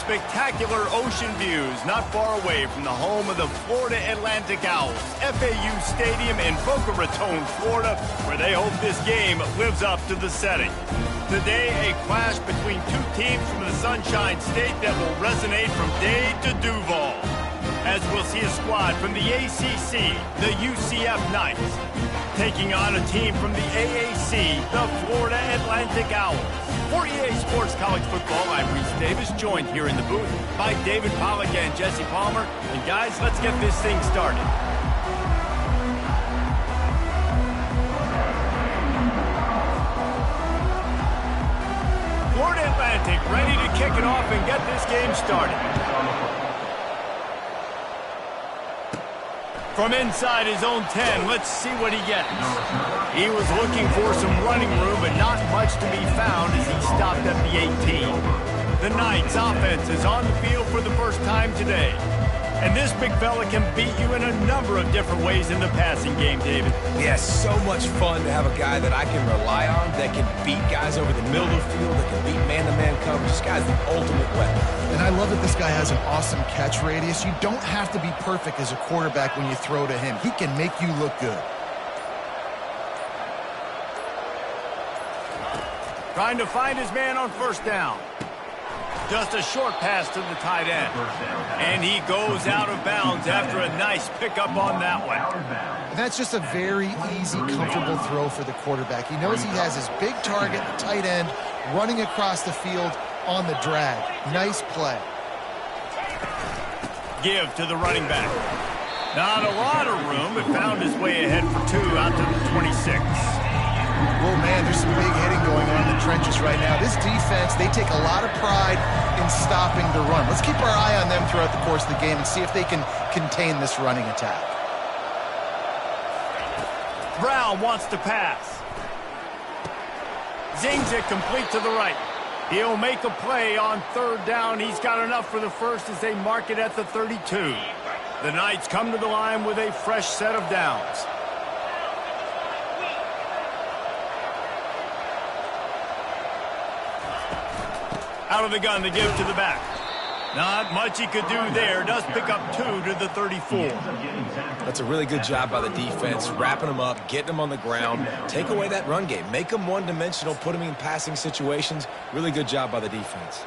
spectacular ocean views not far away from the home of the Florida Atlantic Owls, FAU Stadium in Boca Raton, Florida, where they hope this game lives up to the setting. Today, a clash between two teams from the Sunshine State that will resonate from Dade to Duval, as we'll see a squad from the ACC, the UCF Knights, taking on a team from the AAC, the Florida Atlantic Owls. For EA Sports College Football, I'm Reese Davis, joined here in the booth by David Pollack and Jesse Palmer. And guys, let's get this thing started. Florida Atlantic ready to kick it off and get this game started. From inside his own 10, let's see what he gets. He was looking for some running room, but not much to be found as he stopped at the 18. The Knights offense is on the field for the first time today. And this big fella can beat you in a number of different ways in the passing game, David. Yeah, so much fun to have a guy that I can rely on, that can beat guys over the middle of the field, that can beat man-to-man coverage. This guy's the ultimate weapon. And I love that this guy has an awesome catch radius. You don't have to be perfect as a quarterback when you throw to him. He can make you look good. Trying to find his man on first down. Just a short pass to the tight end. And he goes out of bounds after a nice pickup on that one. And that's just a very easy, comfortable throw for the quarterback. He knows he has his big target, the tight end, running across the field on the drag. Nice play. Give to the running back. Not a lot of room, but found his way ahead for two out to the 26. Well, man, there's some big hitting going on in the trenches right now. This defense, they take a lot of pride in stopping the run. Let's keep our eye on them throughout the course of the game and see if they can contain this running attack. Brown wants to pass. Zings it complete to the right. He'll make a play on third down. He's got enough for the first as they mark it at the 32. The Knights come to the line with a fresh set of downs. Out of the gun, the give to the back. Not much he could do there. Does pick up 2 to the 34. That's a really good job by the defense, wrapping them up, getting them on the ground. Take away that run game. Make them one-dimensional, put them in passing situations. Really good job by the defense.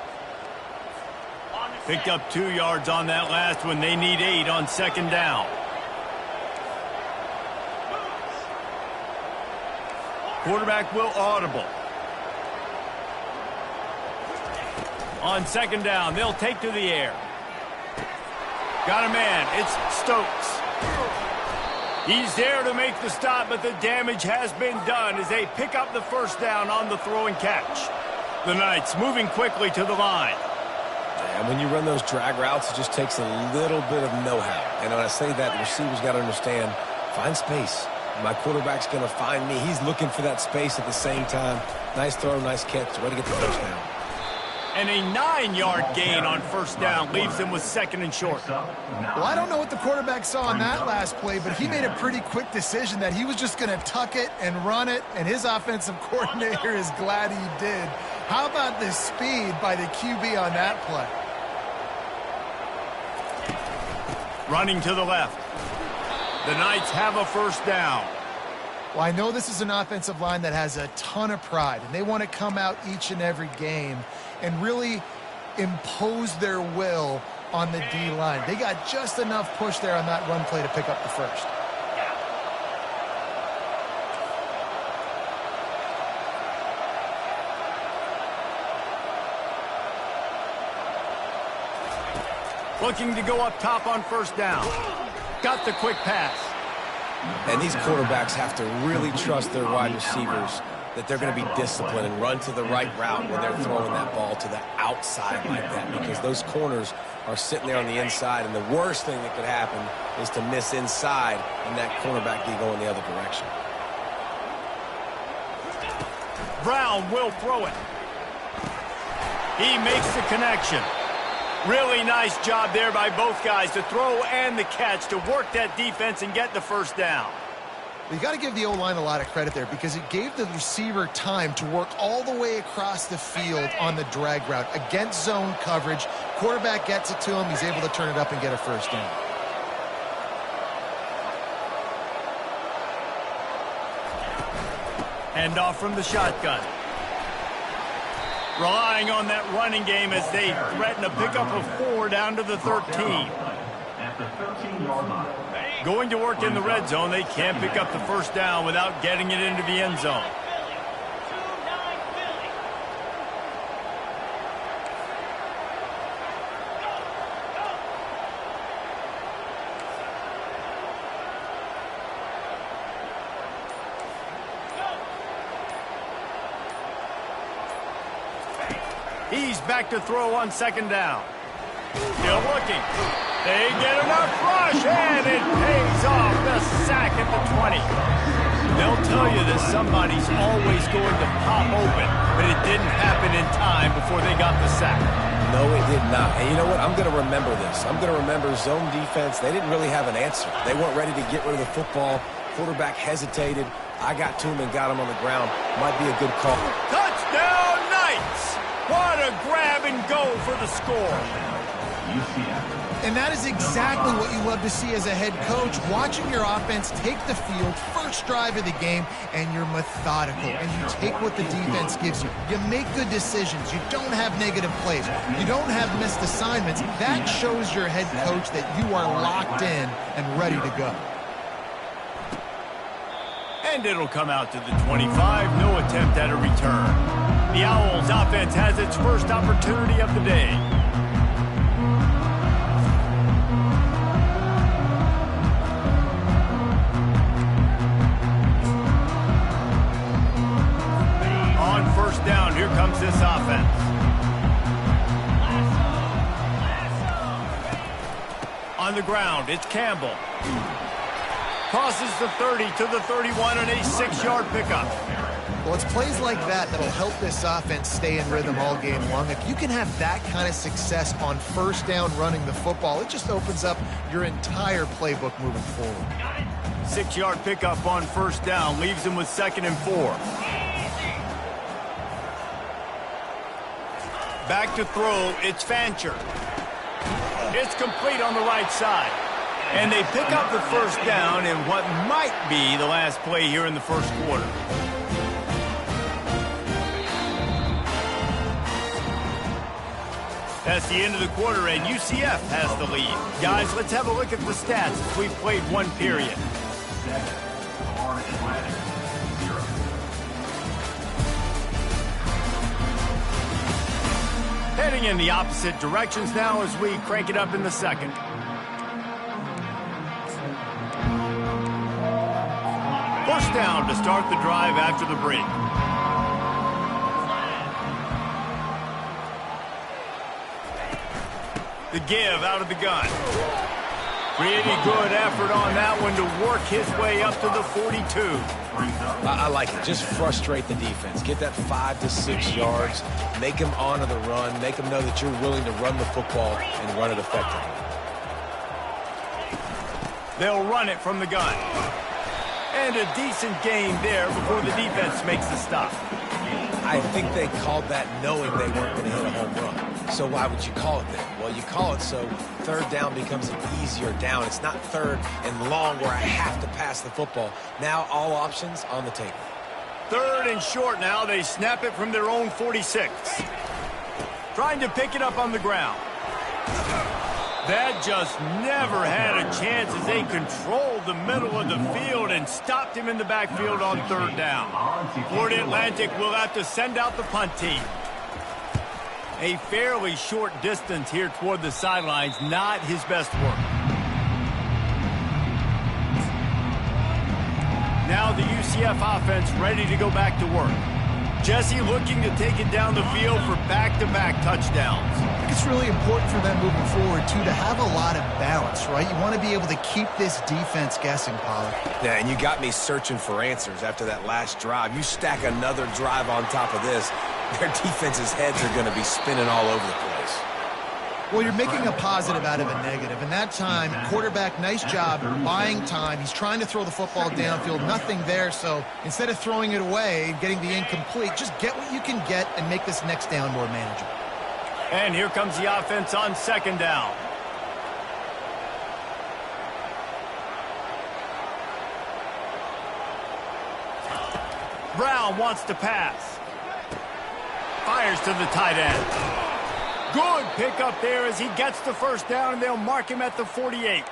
Picked up 2 yards on that last one. They need 8 on second down. Quarterback will audible. On second down, they'll take to the air. Got a man. It's Stokes. He's there to make the stop, but the damage has been done as they pick up the first down on the throw and catch. The Knights moving quickly to the line. And when you run those drag routes, it just takes a little bit of know-how. And when I say that, the receiver's got to understand, find space. My quarterback's going to find me. He's looking for that space at the same time. Nice throw, nice catch. Way to get the first down. And a 9-yard gain on first down leaves them with second and short. Well, I don't know what the quarterback saw on that last play, but he made a pretty quick decision that he was just going to tuck it and run it, and his offensive coordinator is glad he did. How about the speed by the QB on that play? Running to the left. The Knights have a first down. Well, I know this is an offensive line that has a ton of pride, and they want to come out each and every game and really impose their will on the D-line. They got just enough push there on that run play to pick up the first. Looking to go up top on first down. Got the quick pass. And these quarterbacks have to really trust their wide receivers that they're going to be disciplined and run to the right route when they're throwing that ball to the outside like that, because those corners are sitting there on the inside, and the worst thing that could happen is to miss inside and that cornerback be going the other direction. Brown will throw it. He makes the connection. Really nice job there by both guys to throw and the catch to work that defense and get the first down. You got to give the O-line a lot of credit there because it gave the receiver time to work all the way across the field on the drag route against zone coverage. Quarterback gets it to him. He's able to turn it up and get a first down. Hand off from the shotgun. Relying on that running game as they threaten a pickup of 4 down to the 13. Going to work in the red zone, they can't pick up the first down without getting it into the end zone. He's back to throw on second down. Still looking. They get enough rush, and it pays off. The sack at the 20. They'll tell you that somebody's always going to pop open, but it didn't happen in time before they got the sack. No, it did not. And you know what? I'm going to remember this. I'm going to remember zone defense. They didn't really have an answer. They weren't ready to get rid of the football. Quarterback hesitated. I got to him and got him on the ground. Might be a good call. Touchdown, Knights! What a grab and go for the score. And that is exactly what you love to see as a head coach, watching your offense take the field, first drive of the game, and you're methodical, and you take what the defense gives you. You make good decisions. You don't have negative plays. You don't have missed assignments. That shows your head coach that you are locked in and ready to go. And it'll come out to the 25. No attempt at a return. The Owls offense has its first opportunity of the day. On first down, here comes this offense. On the ground, it's Campbell. Crosses the 30 to the 31 on a 6-yard pickup. Well, it's plays like that that'll help this offense stay in rhythm all game long. If you can have that kind of success on first down running the football, it just opens up your entire playbook moving forward. 6-yard pickup on first down leaves them with 2nd and 4. Back to throw, it's Fancher. It's complete on the right side. And they pick up the first down in what might be the last play here in the first quarter. That's the end of the quarter, and UCF has the lead. Guys, let's have a look at the stats as we've played one period. Heading in the opposite directions now as we crank it up in the second. First down to start the drive after the break. The give out of the gun. Pretty good effort on that one to work his way up to the 42. I like it. Just frustrate the defense. Get that 5 to 6 yards. Make them honor the run. Make them know that you're willing to run the football and run it effectively. They'll run it from the gun. And a decent gain there before the defense makes the stop. I think they called that knowing they weren't going to hit a home run. So why would you call it that? Well, you call it so third down becomes an easier down. It's not third and long where I have to pass the football. Now all options on the table. 3rd and short now. They snap it from their own 46. Trying to pick it up on the ground. That just never had a chance as they controlled the middle of the field and stopped him in the backfield on 3rd down. Florida Atlantic will have to send out the punt team. A fairly short distance here toward the sidelines, not his best work. Now the UCF offense ready to go back to work. Jesse looking to take it down the field for back-to-back touchdowns. I think it's really important for them moving forward, too, to have a lot of balance, right? You want to be able to keep this defense guessing, Pollard. Yeah, and you got me searching for answers after that last drive. You stack another drive on top of this, their defense's heads are going to be spinning all over the place. Well, you're making a positive out of a negative. And that time, quarterback, nice job buying time. He's trying to throw the football downfield. Nothing there. So instead of throwing it away and getting the incomplete, just get what you can get and make this next down more manageable. And here comes the offense on second down. Brown wants to pass. Fires to the tight end. Good pickup there as he gets the first down, and they'll mark him at the 48.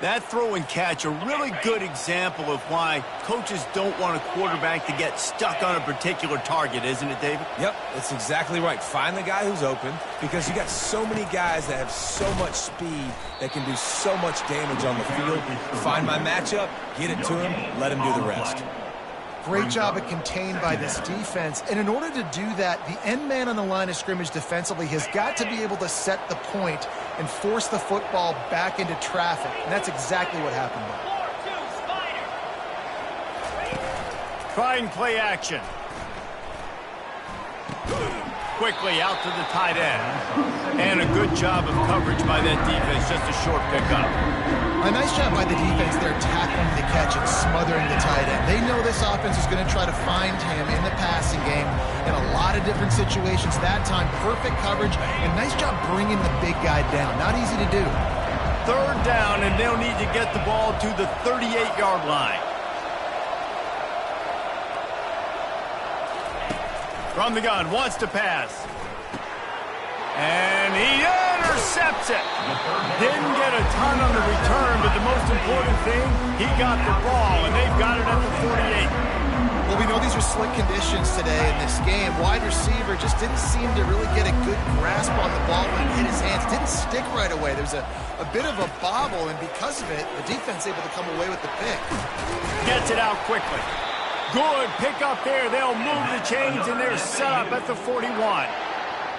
That throw and catch, a really good example of why coaches don't want a quarterback to get stuck on a particular target, isn't it, David? Yep, that's exactly right. Find the guy who's open, because you got so many guys that have so much speed that can do so much damage on the field. Find my matchup, get it to him, let him do the rest. Great job of contained by this defense. And in order to do that, the end man on the line of scrimmage defensively has got to be able to set the point and force the football back into traffic. And that's exactly what happened there. Trying play action. Quickly out to the tight end. And a good job of coverage by that defense. Just a short pickup. A nice job by the defense there, tackling the catch and smothering the tight end. They know this offense is going to try to find him in the passing game in a lot of different situations. That time, perfect coverage, and nice job bringing the big guy down. Not easy to do. Third down, and they'll need to get the ball to the 38-yard line. From the gun, wants to pass. And he intercepts it. Didn't get a ton on the return, but the most important thing, he got the ball, and they've got it at the 48. Well, we know these are slick conditions today in this game. Wide receiver just didn't seem to really get a good grasp on the ball when it hit his hands. Didn't stick right away. There was a bit of a bobble, and because of it, the defense able to come away with the pick. Gets it out quickly. Good pick up there. They'll move the chains, and they're set up at the 41.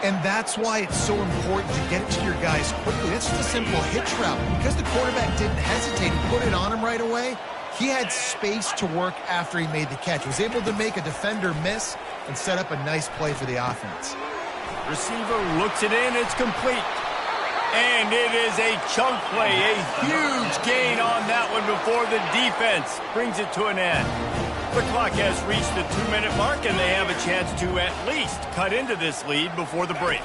And that's why it's so important to get it to your guys quickly. It's just a simple hitch route. Because the quarterback didn't hesitate and put it on him right away, he had space to work after he made the catch. Was able to make a defender miss and set up a nice play for the offense. Receiver looks it in. It's complete. And it is a chunk play. A huge gain on that one before the defense brings it to an end. The clock has reached the 2-minute mark, and they have a chance to at least cut into this lead before the break.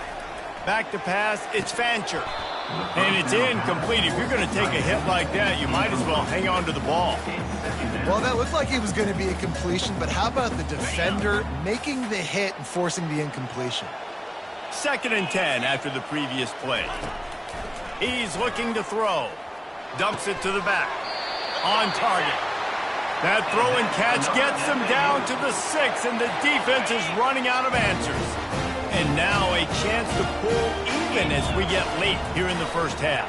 Back to pass, it's Fancher. And it's incomplete. If you're going to take a hit like that, you might as well hang on to the ball. Well, that looked like it was going to be a completion, but how about the defender making the hit and forcing the incompletion? 2nd and 10 after the previous play. He's looking to throw. Dumps it to the back. On target. That throw and catch gets them down to the 6, and the defense is running out of answers. And now a chance to pull even as we get late here in the first half.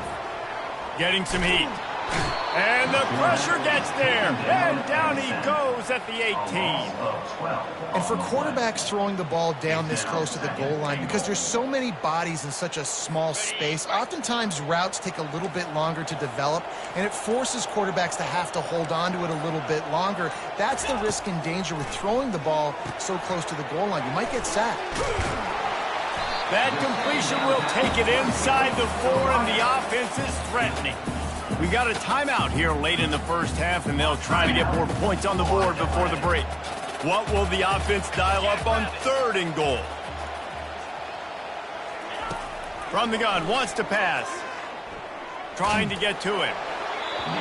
Getting some heat. And the pressure gets there. And down he goes at the 18. And for quarterbacks throwing the ball down this close to the goal line, because there's so many bodies in such a small space, oftentimes routes take a little bit longer to develop, and it forces quarterbacks to have to hold on to it a little bit longer. That's the risk and danger with throwing the ball so close to the goal line. You might get sacked. That completion will take it inside the 4, and the offense is threatening. We got a timeout here late in the first half, and they'll try to get more points on the board before the break. What will the offense dial up on 3rd and goal? From the gun, wants to pass. Trying to get to it.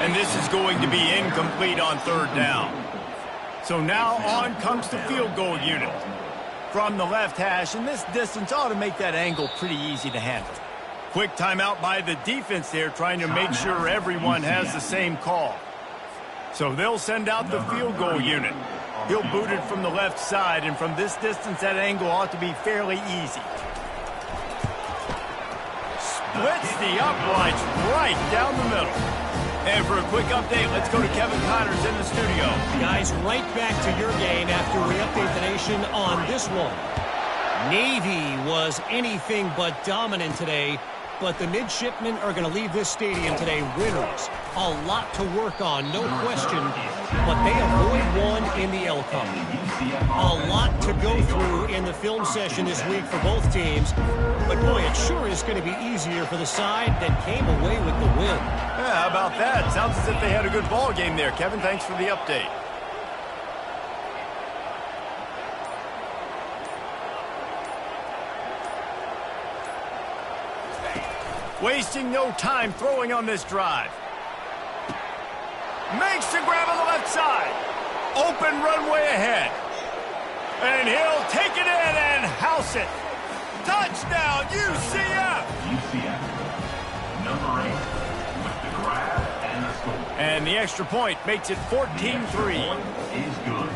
And this is going to be incomplete on 3rd down. So now on comes the field goal unit. From the left hash, and this distance ought to make that angle pretty easy to handle. Quick timeout by the defense there, trying to make sure everyone has the same call. So they'll send out the field goal unit. He'll boot it from the left side, and from this distance, that angle ought to be fairly easy. Splits the uprights right down the middle. And for a quick update, let's go to Kevin Connors in the studio. Guys, right back to your game after we update the nation on this one. Navy was anything but dominant today. but the midshipmen are going to leave this stadium today winners. A lot to work on, no question, but they avoid one in the L Cup. A lot to go through in the film session this week for both teams, but boy, it sure is going to be easier for the side that came away with the win. Yeah, how about that? Sounds as if they had a good ball game there. Kevin, thanks for the update. Wasting no time throwing on this drive. Makes the grab on the left side. Open runway ahead. And he'll take it in and house it. Touchdown, UCF! UCF, number 8, with the grab and the score. And the extra point makes it 14-3. Is good.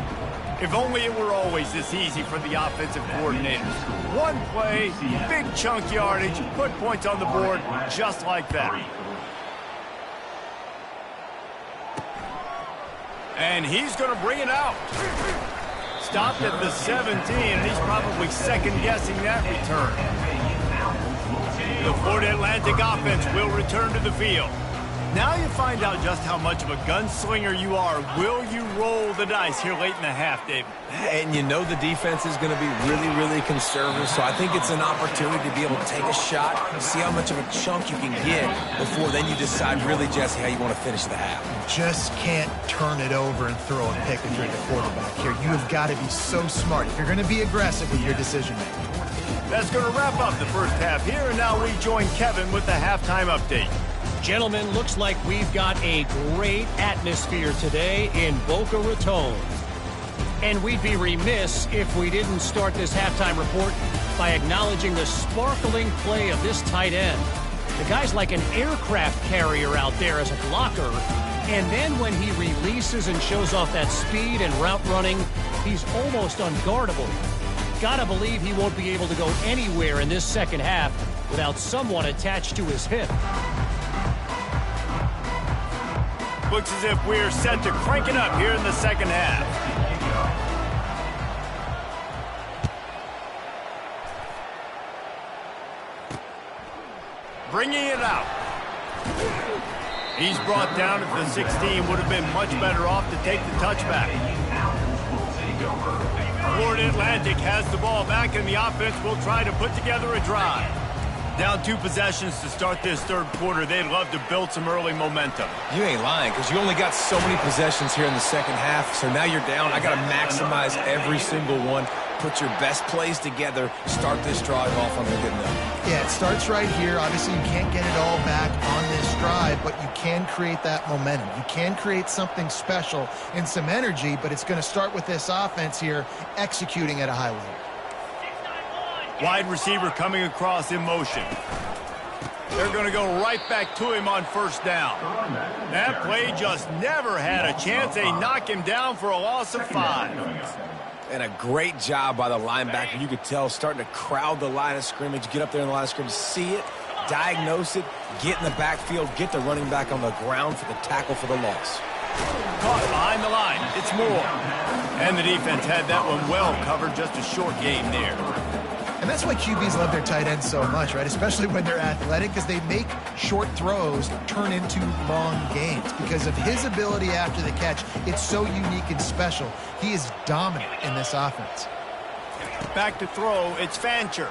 If only it were always this easy for the offensive coordinators. One play, big chunk yardage, put points on the board just like that. And he's going to bring it out. Stopped at the 17, and he's probably second-guessing that return. The Florida Atlantic offense will return to the field. Now you find out just how much of a gunslinger you are. Will you roll the dice here late in the half, David? And you know the defense is going to be really, really conservative, so I think it's an opportunity to be able to take a shot, see how much of a chunk you can get before then you decide really, Jesse, how you want to finish the half. Just can't turn it over and throw a pick if you're the quarterback here. You have got to be so smart if you're going to be aggressive with your decision-making. That's going to wrap up the first half here, and now we join Kevin with the halftime update. Gentlemen, looks like we've got a great atmosphere today in Boca Raton. And we'd be remiss if we didn't start this halftime report by acknowledging the sparkling play of this tight end. The guy's like an aircraft carrier out there as a blocker. And then when he releases and shows off that speed and route running, he's almost unguardable. Gotta believe he won't be able to go anywhere in this second half without someone attached to his hip. Looks as if we're set to crank it up here in the second half. Bringing it out. He's brought down at the 16. Would have been much better off to take the touchback. Florida Atlantic has the ball back, and the offense will try to put together a drive. Down 2 possessions to start this third quarter. They'd love to build some early momentum. You ain't lying, because you only got so many possessions here in the second half, so now you're down. I got to maximize every single one. Put your best plays together. Start this drive off on a good note. Yeah, it starts right here. Obviously, you can't get it all back on this drive, but you can create that momentum. You can create something special and some energy, but it's going to start with this offense here executing at a high level. Wide receiver coming across in motion. They're going to go right back to him on first down. That play just never had a chance. They knock him down for a loss of 5. And a great job by the linebacker. You could tell starting to crowd the line of scrimmage, get up there in the line of scrimmage, see it, diagnose it, get in the backfield, get the running back on the ground for the tackle for the loss. Caught behind the line. It's Moore. And the defense had that one well covered. Just a short game there. And that's why QBs love their tight ends so much, right? Especially when they're athletic, because they make short throws turn into long gains. Because of his ability after the catch, it's so unique and special. He is dominant in this offense. Back to throw, it's Fancher.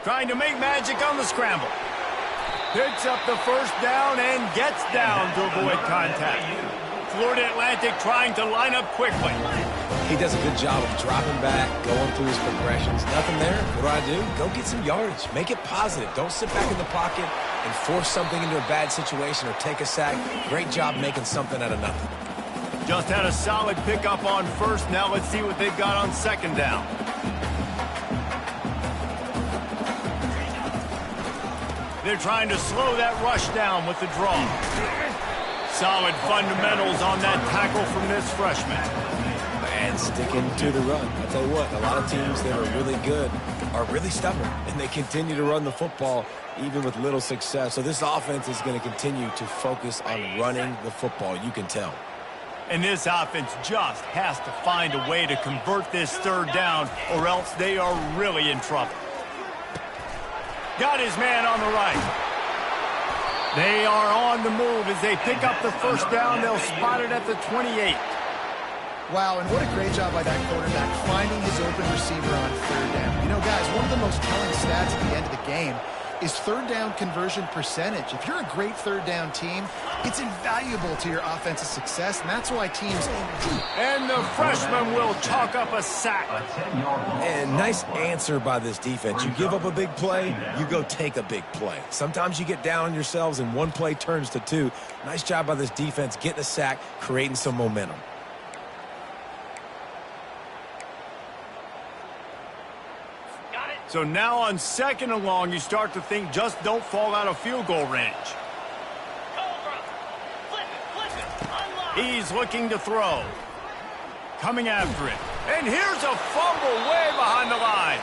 Trying to make magic on the scramble. Picks up the first down and gets down to avoid contact. Florida Atlantic trying to line up quickly. He does a good job of dropping back, going through his progressions. Nothing there. What do? Go get some yardage. Make it positive. Don't sit back in the pocket and force something into a bad situation or take a sack. Great job making something out of nothing. Just had a solid pickup on first. Now let's see what they've got on second down. They're trying to slow that rush down with the draw. Solid fundamentals on that tackle from this freshman. And sticking to the run. I'll tell you what, a lot of teams that are really good are really stubborn, and they continue to run the football even with little success. So this offense is going to continue to focus on running the football. You can tell. And this offense just has to find a way to convert this third down, or else they are really in trouble. Got his man on the right. They are on the move as they pick up the first down. They'll spot it at the 28. Wow, and what a great job by that quarterback finding his open receiver on third down. You know, guys, one of the most telling stats at the end of the game is third down conversion percentage. If you're a great third down team, it's invaluable to your offensive success, and that's why teams do. And the freshman will chalk up a sack. And nice answer by this defense. You give up a big play, you go take a big play. Sometimes you get down on yourselves and one play turns to two. Nice job by this defense getting a sack, creating some momentum. So now on 2nd and long, you start to think just don't fall out of field goal range. He's looking to throw. Coming after it. And here's a fumble way behind the line.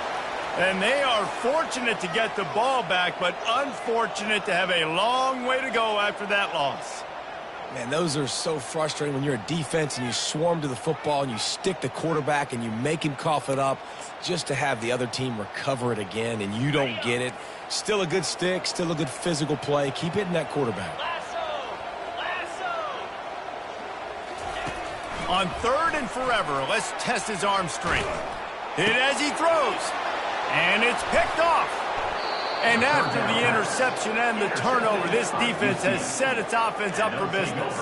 And they are fortunate to get the ball back, but unfortunate to have a long way to go after that loss. Man, those are so frustrating when you're a defense and you swarm to the football and you stick the quarterback and you make him cough it up just to have the other team recover it again and you don't get it. Still a good stick, still a good physical play. Keep hitting that quarterback. On 3rd and forever, let's test his arm strength. Hit as he throws. And it's picked off. And after the interception and the turnover, this defense has set its offense up for business.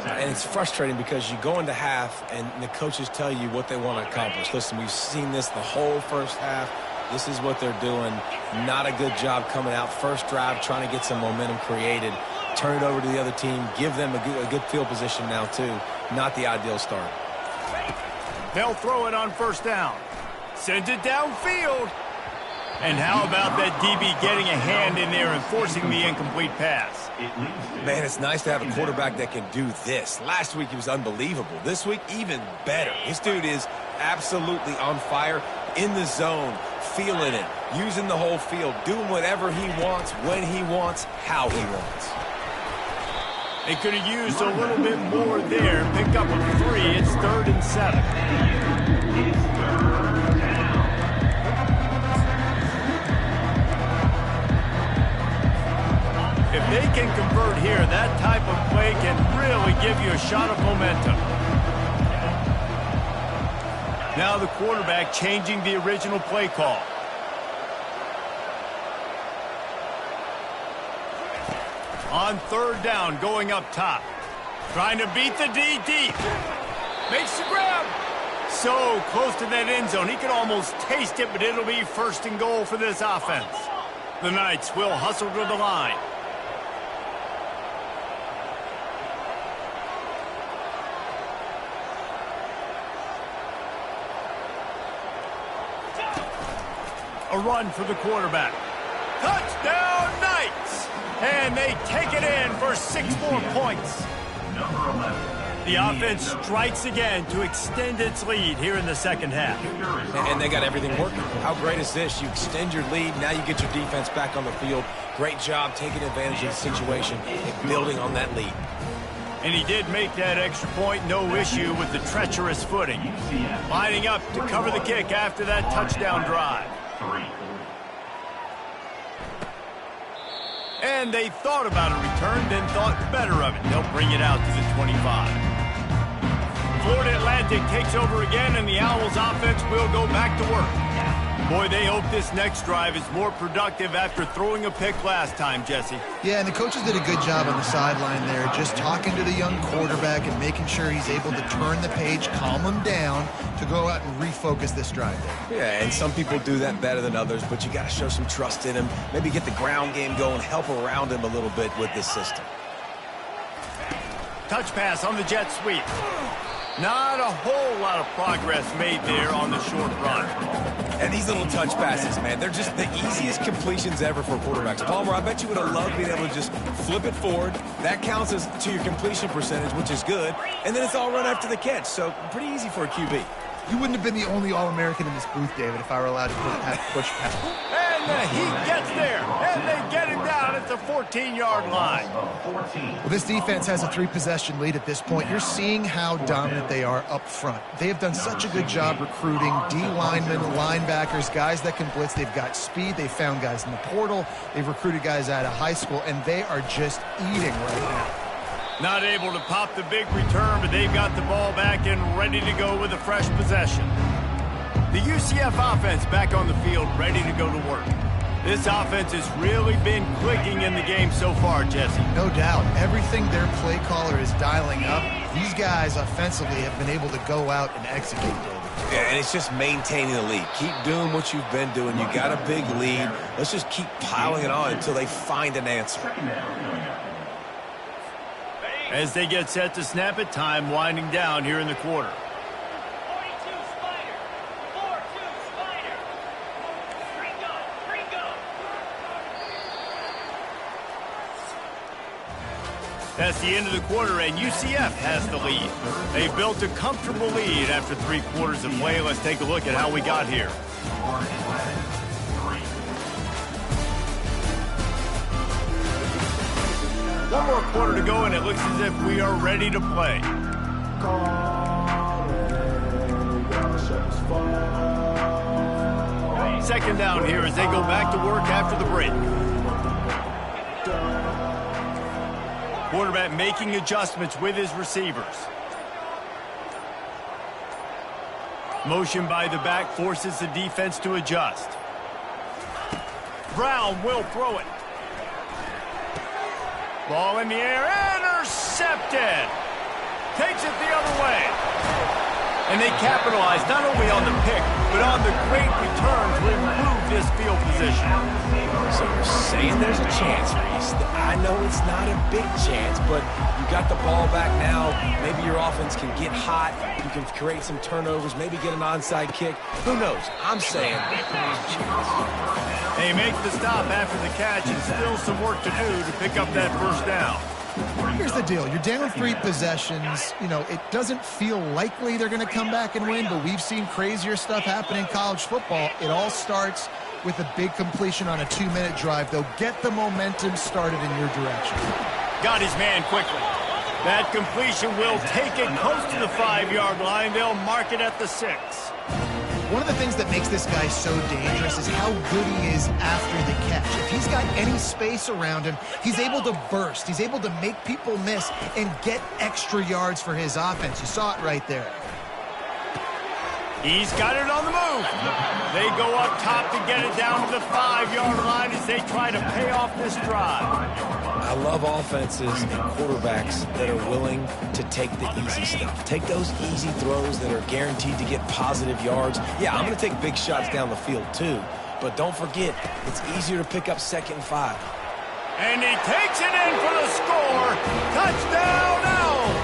And it's frustrating because you go into half and the coaches tell you what they want to accomplish. Listen, we've seen this the whole first half. This is what they're doing. Not a good job coming out. First drive, trying to get some momentum created. Turn it over to the other team. Give them a good field position now, too. Not the ideal start. They'll throw it on 1st down. Sends it downfield. And how about that DB getting a hand in there and forcing the incomplete pass? Man, it's nice to have a quarterback that can do this. Last week he was unbelievable. This week, even better. This dude is absolutely on fire, in the zone, feeling it, using the whole field, doing whatever he wants, when he wants, how he wants. They could have used a little bit more there. Pick up a 3. It's 3rd and 7. If they can convert here, that type of play can really give you a shot of momentum. Now the quarterback changing the original play call. On 3rd down, going up top. Trying to beat the D deep. Makes the grab. So close to that end zone. He could almost taste it, but it'll be 1st and goal for this offense. The Knights will hustle to the line. A run for the quarterback. Touchdown, Knights! And they take it in for 6 more points. The offense strikes again to extend its lead here in the 2nd half. And they got everything working. How great is this? You extend your lead, now you get your defense back on the field. Great job taking advantage of the situation and building on that lead. And he did make that extra point, no issue with the treacherous footing. Lining up to cover the kick after that touchdown drive. And they thought about a return, then thought better of it. They'll bring it out to the 25. Florida Atlantic takes over again, and the Owls offense will go back to work. Boy, they hope this next drive is more productive after throwing a pick last time, Jesse. Yeah, and the coaches did a good job on the sideline there, just talking to the young quarterback and making sure he's able to turn the page, calm him down to go out and refocus this drive there. Yeah, and some people do that better than others, but you got to show some trust in him. Maybe get the ground game going, help around him a little bit with this system. Touch pass on the jet sweep. Not a whole lot of progress made there on the short run. And these little touch passes, man, they're just the easiest completions ever for quarterbacks. Palmer, I bet you would have loved being able to just flip it forward. That counts as to your completion percentage, which is good. And then it's all run after the catch, so pretty easy for a QB. You wouldn't have been the only All-American in this booth, David, if I were allowed to push past. And the Heat gets there, and they get him down at the 14-yard line. Well, this defense has a 3-possession lead at this point. You're seeing how dominant they are up front. They have done such a good job recruiting D-linemen, linebackers, guys that can blitz. They've got speed. They've found guys in the portal. They've recruited guys out of high school, and they are just eating right now. Not able to pop the big return, but they've got the ball back and ready to go with a fresh possession. The UCF offense back on the field, ready to go to work. This offense has really been clicking in the game so far, Jesse. No doubt. Everything their play caller is dialing up, these guys offensively have been able to go out and execute, David. Yeah, and it's just maintaining the lead. Keep doing what you've been doing. You got a big lead. Let's just keep piling it on until they find an answer. As they get set to snap it, time winding down here in the quarter. 42 Spider, 4-2 Spider. Free go. That's the end of the quarter, and UCF has the lead. They built a comfortable lead after 3 quarters of play. Let's take a look at how we got here. One more quarter to go, and it looks as if we are ready to play. Second down here as they go back to work after the break. Quarterback making adjustments with his receivers. Motion by the back forces the defense to adjust. Brown will throw it. Ball in the air, intercepted. Takes it the other way. And they capitalize not only on the pick, but on the great return to improve this field position. So you're saying there's a chance, Reese. I know it's not a big chance, but you got the ball back now. Maybe your offense can get hot. You can create some turnovers, maybe get an onside kick. Who knows? I'm saying there's a chance. They make the stop after the catch, and still some work to do to pick up that first down. Here's the deal. You're down 3 possessions. You know, it doesn't feel likely they're going to come back and win, but we've seen crazier stuff happen in college football. It all starts with a big completion on a 2-minute drive. They'll get the momentum started in your direction. Got his man quickly. That completion will take it close to the 5-yard line. They'll mark it at the 6. One of the things that makes this guy so dangerous is how good he is after the catch. If he's got any space around him, he's able to burst. He's able to make people miss and get extra yards for his offense. You saw it right there. He's got it on the move. They go up top to get it down to the 5-yard line as they try to pay off this drive. I love offenses and quarterbacks that are willing to take the easy stuff. Take those easy throws that are guaranteed to get positive yards. Yeah, I'm going to take big shots down the field too, but don't forget, it's easier to pick up 2nd and 5. And he takes it in for the score. Touchdown, Owls!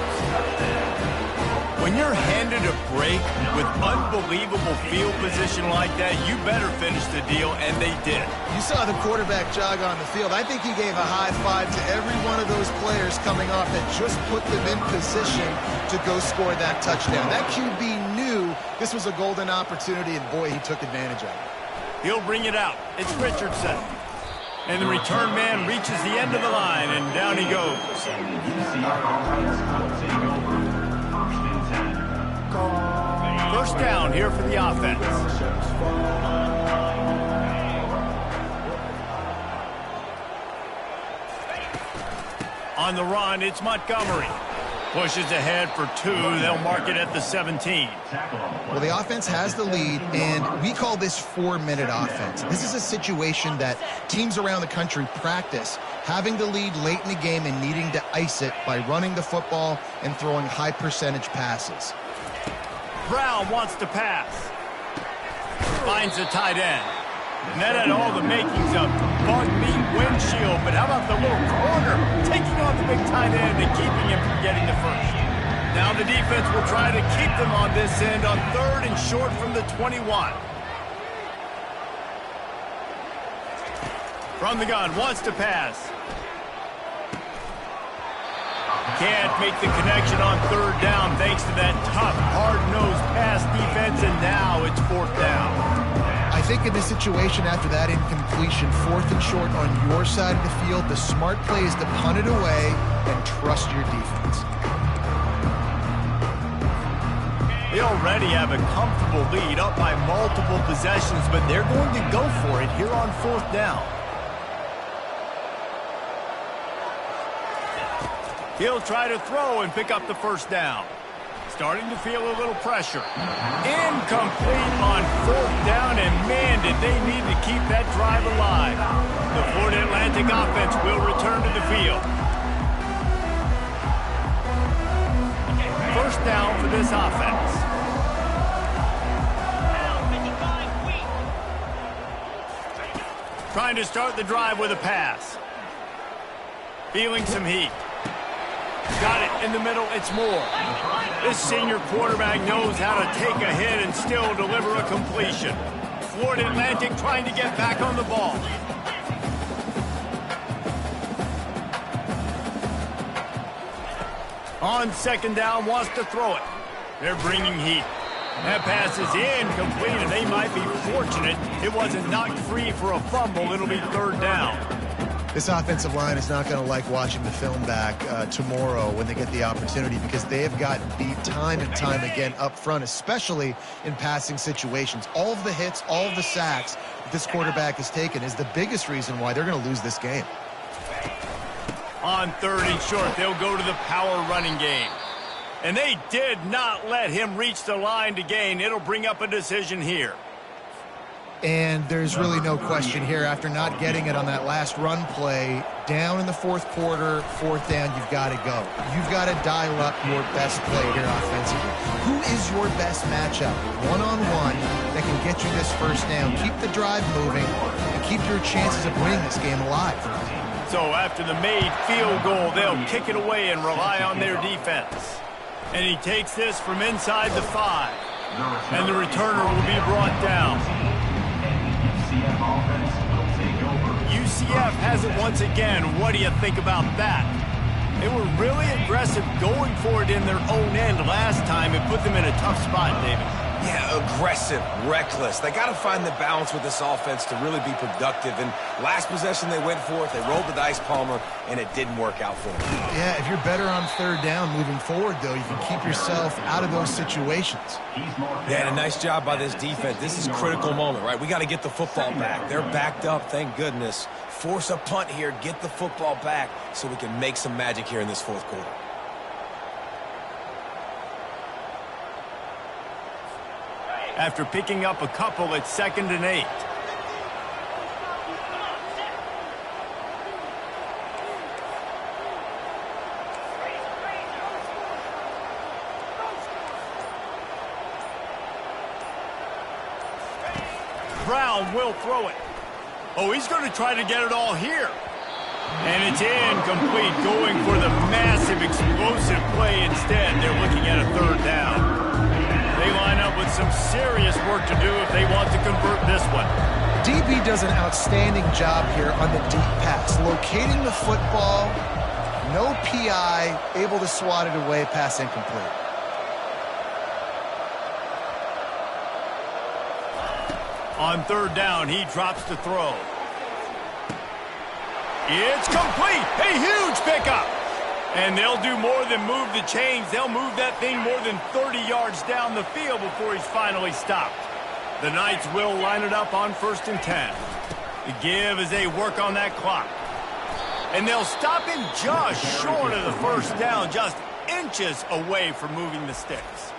When you're handed a break with unbelievable field position like that, you better finish the deal, and they did. You saw the quarterback jog on the field. I think he gave a high five to every one of those players coming off that just put them in position to go score that touchdown. That QB knew this was a golden opportunity, and boy, he took advantage of it. He'll bring it out. It's Richardson. And the return man reaches the end of the line, and down he goes. First down here for the offense. On the run, it's Montgomery. Pushes ahead for 2. They'll mark it at the 17. Well, the offense has the lead, and we call this 4-minute offense. This is a situation that teams around the country practice, having the lead late in the game and needing to ice it by running the football and throwing high-percentage passes. Brown wants to pass. Finds the tight end. And that had all the makings of bug meat windshield, but how about the little corner taking on the big tight end and keeping him from getting the first? Now the defense will try to keep them on this end on 3rd and short from the 21. From the gun, wants to pass. Can't make the connection on 3rd down thanks to that tough, hard-nosed pass defense offense, and now it's 4th down. I think in this situation after that incompletion, 4th and short on your side of the field, the smart play is to punt it away and trust your defense. They already have a comfortable lead, up by multiple possessions, but they're going to go for it here on 4th down. He'll try to throw and pick up the 1st down. Starting to feel a little pressure. Incomplete on 4th down, and man, did they need to keep that drive alive. The Florida Atlantic offense will return to the field. 1st down for this offense. Trying to start the drive with a pass. Feeling some heat. Got it in the middle, it's Moore. This senior quarterback knows how to take a hit and still deliver a completion. Florida Atlantic trying to get back on the ball. On 2nd down, wants to throw it. They're bringing heat. That pass is incomplete, and they might be fortunate it wasn't knocked free for a fumble. It'll be 3rd down. This offensive line is not going to like watching the film back tomorrow when they get the opportunity, because they have gotten beat time and time again up front, especially in passing situations. All of the hits, all of the sacks that this quarterback has taken is the biggest reason why they're going to lose this game. On 3rd and short, they'll go to the power running game. And they did not let him reach the line to gain. It'll bring up a decision here. And there's really no question here, after not getting it on that last run play, down in the 4th quarter, 4th down, you've got to go. You've got to dial up your best play here offensively. Who is your best matchup, one-on-one, that can get you this 1st down, keep the drive moving, and keep your chances of winning this game alive? So after the made field goal, they'll kick it away and rely on their defense. And he takes this from inside the 5. And the returner will be brought down. UCF has it once again. What do you think about that? They were really aggressive going for it in their own end last time. It put them in a tough spot, David. Yeah, aggressive, reckless. They got to find the balance with this offense to really be productive. And last possession they went for it, they rolled the dice, Palmer, and it didn't work out for them. Yeah, if you're better on 3rd down moving forward, though, you can keep yourself out of those situations. Yeah, and a nice job by this defense. This is a critical moment, right? We got to get the football back. They're backed up, thank goodness. Force a punt here, get the football back so we can make some magic here in this 4th quarter. After picking up a couple, it's 2nd and 8. Brown will throw it. Oh, he's going to try to get it all here. And it's incomplete, going for the massive, explosive play instead. They're looking at a 3rd down. They line up with some serious work to do if they want to convert this one. DB does an outstanding job here on the deep pass, locating the football, no PI, able to swat it away, pass incomplete. On 3rd down, he drops to throw. It's complete. A huge pickup. And they'll do more than move the chains. They'll move that thing more than 30 yards down the field before he's finally stopped. The Knights will line it up on 1st and 10. The give as they work on that clock. And they'll stop him just short of the 1st down, just inches away from moving the sticks.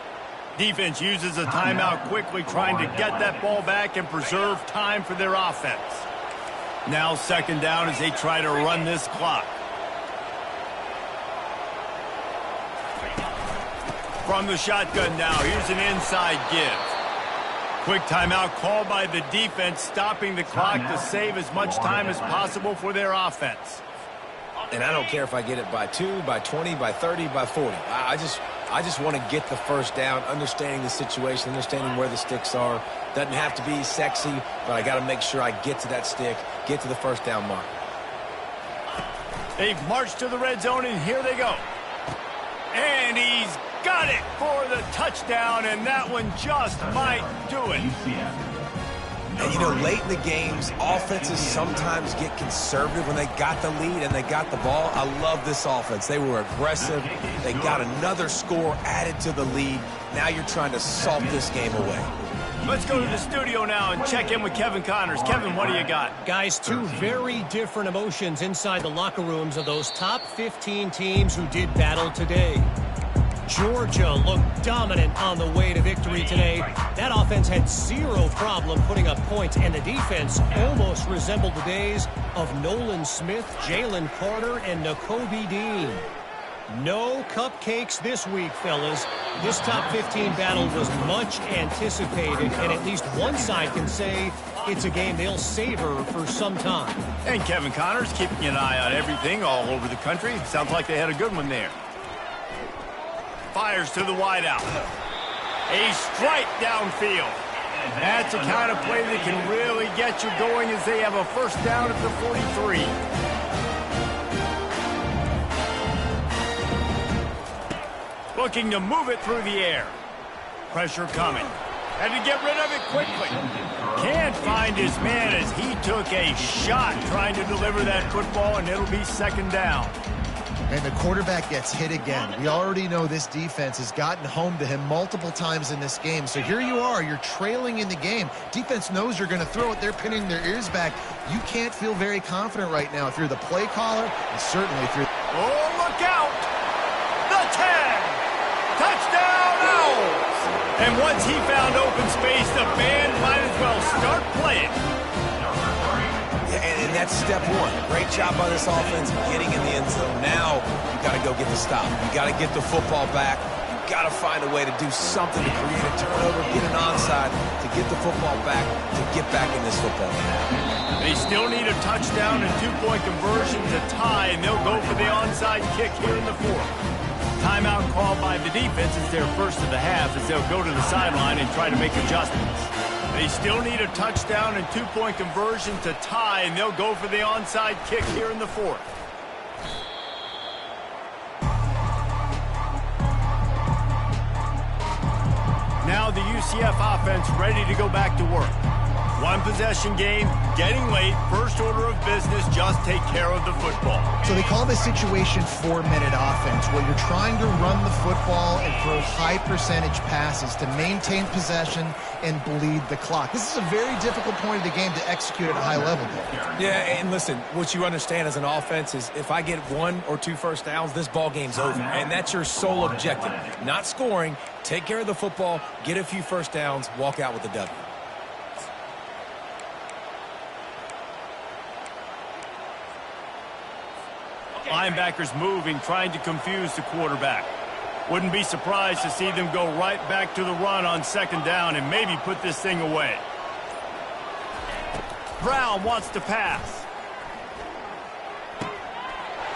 Defense uses a timeout quickly, trying to get that ball back and preserve time for their offense. Now 2nd down as they try to run this clock. From the shotgun now, here's an inside give. Quick timeout called by the defense, stopping the clock to save as much time as possible for their offense. And I don't care if I get it by 2, by 20, by 30, by 40. I just want to get the 1st down, understanding the situation, understanding where the sticks are. Doesn't have to be sexy, but I got to make sure I get to that stick, get to the 1st down mark. They've marched to the red zone, and here they go. And he's Got it for the touchdown, and that one just might do it. And, you know, late in the games, offenses sometimes get conservative when they got the lead and they got the ball. I love this offense. They were aggressive. They got another score added to the lead. Now you're trying to salt this game away. Let's go to the studio now and check in with Kevin Connors. Kevin, what do you got? Guys, two very different emotions inside the locker rooms of those top 15 teams who did battle today. Georgia looked dominant on the way to victory today. That offense had zero problem putting up points, and the defense almost resembled the days of Nolan Smith, Jalen Carter, and Nakobe Dean. No cupcakes this week, fellas. This top 15 battle was much anticipated, and at least one side can say it's a game they'll savor for some time. And Kevin Connors keeping an eye on everything all over the country. Sounds like they had a good one there. Fires to the wideout. A strike downfield. That's the kind of play that can really get you going as they have a first down at the 43. Looking to move it through the air. Pressure coming. Had to get rid of it quickly. Can't find his man as he took a shot trying to deliver that football, and it'll be second down. And the quarterback gets hit again. We already know this defense has gotten home to him multiple times in this game. So here you are, you're trailing in the game. Defense knows you're going to throw it. They're pinning their ears back. You can't feel very confident right now if you're the play caller, and certainly if you're... Oh, look out! The 10! Touchdown, Owls! And once he found open space, the band might as well start playing. And that's step one. Great job by this offense getting in the end zone. Now you got to go get the stop. You got to get the football back. You got to find a way to do something to create a turnover, get an onside, to get the football back, to get back in this football game. They still need a touchdown and two-point conversion to tie, and they'll go for the onside kick here in the fourth. Timeout called by the defense is their first of the half as they'll go to the sideline and try to make adjustments. They still need a touchdown and two-point conversion to tie, and they'll go for the onside kick here in the fourth. Now the UCF offense ready to go back to work. One possession game, getting late, first order of business, just take care of the football. So they call this situation 4-minute offense, where you're trying to run the football and throw high percentage passes to maintain possession and bleed the clock. This is a very difficult point of the game to execute at a high level. Yeah, and listen, what you understand as an offense is if I get 1 or 2 first downs, this ball game's over. And that's your sole objective. Not scoring, take care of the football, get a few first downs, walk out with a W. Linebackers moving, trying to confuse the quarterback. Wouldn't be surprised to see them go right back to the run on second down and maybe put this thing away. Brown wants to pass.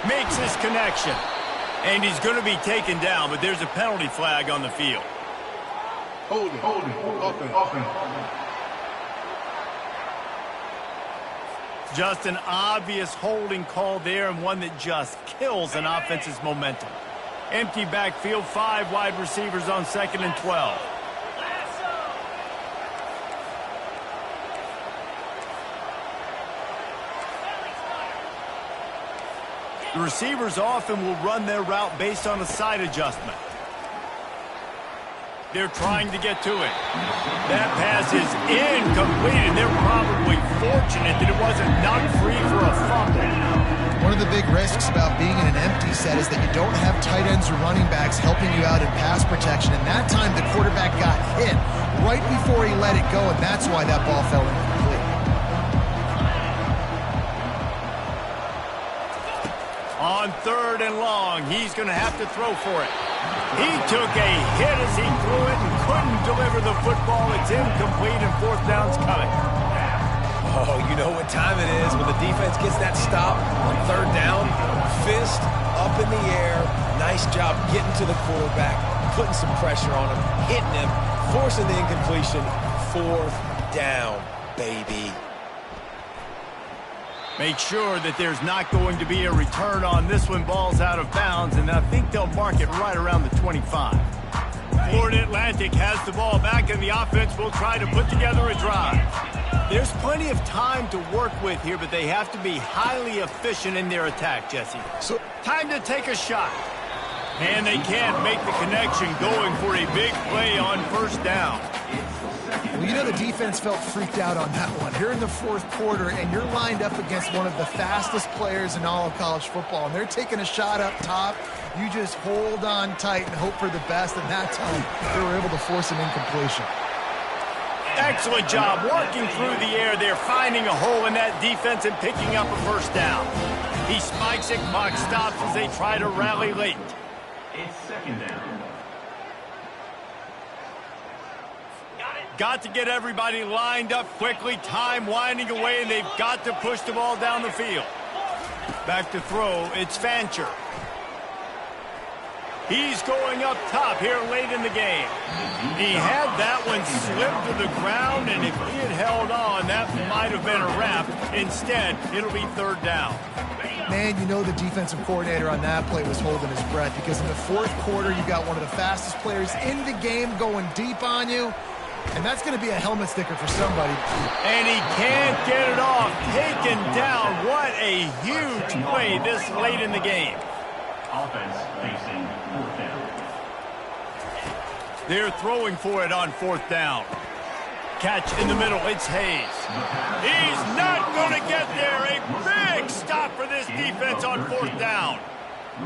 Makes his connection. And he's going to be taken down, but there's a penalty flag on the field. Holding, offense. Just an obvious holding call there, and one that just kills an offense's momentum. Empty backfield, 5 wide receivers on 2nd and 12. The receivers often will run their route based on a side adjustment. They're trying to get to it. That pass is incomplete, and they're probably fortunate that it wasn't knocked free for a fumble. One of the big risks about being in an empty set is that you don't have tight ends or running backs helping you out in pass protection, and that time the quarterback got hit right before he let it go, and that's why that ball fell incomplete. On 3rd and long, he's going to have to throw for it. He took a hit as he threw it and couldn't deliver the football. It's incomplete, and 4th down's coming. Oh, you know what time it is when the defense gets that stop on 3rd down. Fist up in the air. Nice job getting to the quarterback, putting some pressure on him, hitting him, forcing the incompletion. 4th down, baby. Make sure that there's not going to be a return on this one. Ball's out of bounds, and I think they'll mark it right around the 25. Florida Atlantic has the ball back, and the offense will try to put together a drive. There's plenty of time to work with here, but they have to be highly efficient in their attack, Jesse. So, time to take a shot. And they can't make the connection, going for a big play on first down. Well, you know the defense felt freaked out on that one. You're in the fourth quarter, and you're lined up against one of the fastest players in all of college football, and they're taking a shot up top. You just hold on tight and hope for the best, and that's how they were able to force an incompletion. Excellent job working through the air there, finding a hole in that defense and picking up a first down. He spikes it, clock stops as they try to rally late. It's second down. Got to get everybody lined up quickly, time winding away, and they've got to push the ball down the field. Back to throw, it's Fancher. He's going up top here late in the game. He had that one slip to the ground, and if he had held on, that might have been a wrap. Instead, it'll be third down. Man, you know the defensive coordinator on that play was holding his breath, because in the fourth quarter, you got one of the fastest players in the game going deep on you, and that's going to be a helmet sticker for somebody. And he can't get it off. Taken down. What a huge play this late in the game. Offense facing fourth down. They're throwing for it on fourth down. Catch in the middle. It's Hayes. He's not going to get there. A big stop for this defense on fourth down.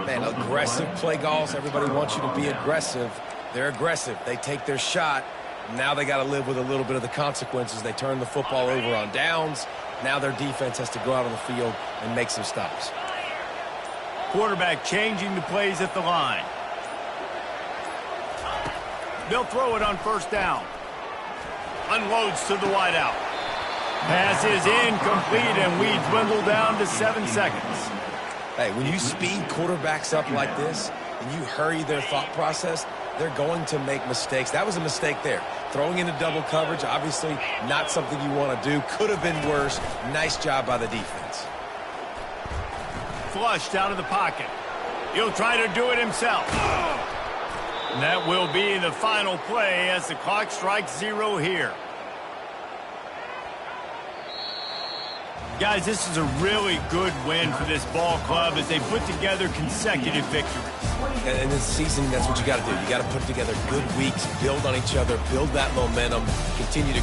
Man, aggressive play calls. Everybody wants you to be aggressive. They're aggressive. They take their shot. Now they got to live with a little bit of the consequences. They turn the football over on downs. Now their defense has to go out on the field and make some stops. Quarterback changing the plays at the line. They'll throw it on first down. Unloads to the wideout. Pass is incomplete, and we dwindle down to 7 seconds. Hey, when you speed quarterbacks up like this and you hurry their thought process, they're going to make mistakes. That was a mistake there. Throwing into double coverage, obviously not something you want to do. Could have been worse. Nice job by the defense. Flushed out of the pocket. He'll try to do it himself. And that will be the final play as the clock strikes 0 here. Guys, this is a really good win for this ball club as they put together consecutive victories. And in this season, that's what you got to do. You got to put together good weeks, build on each other, build that momentum, continue to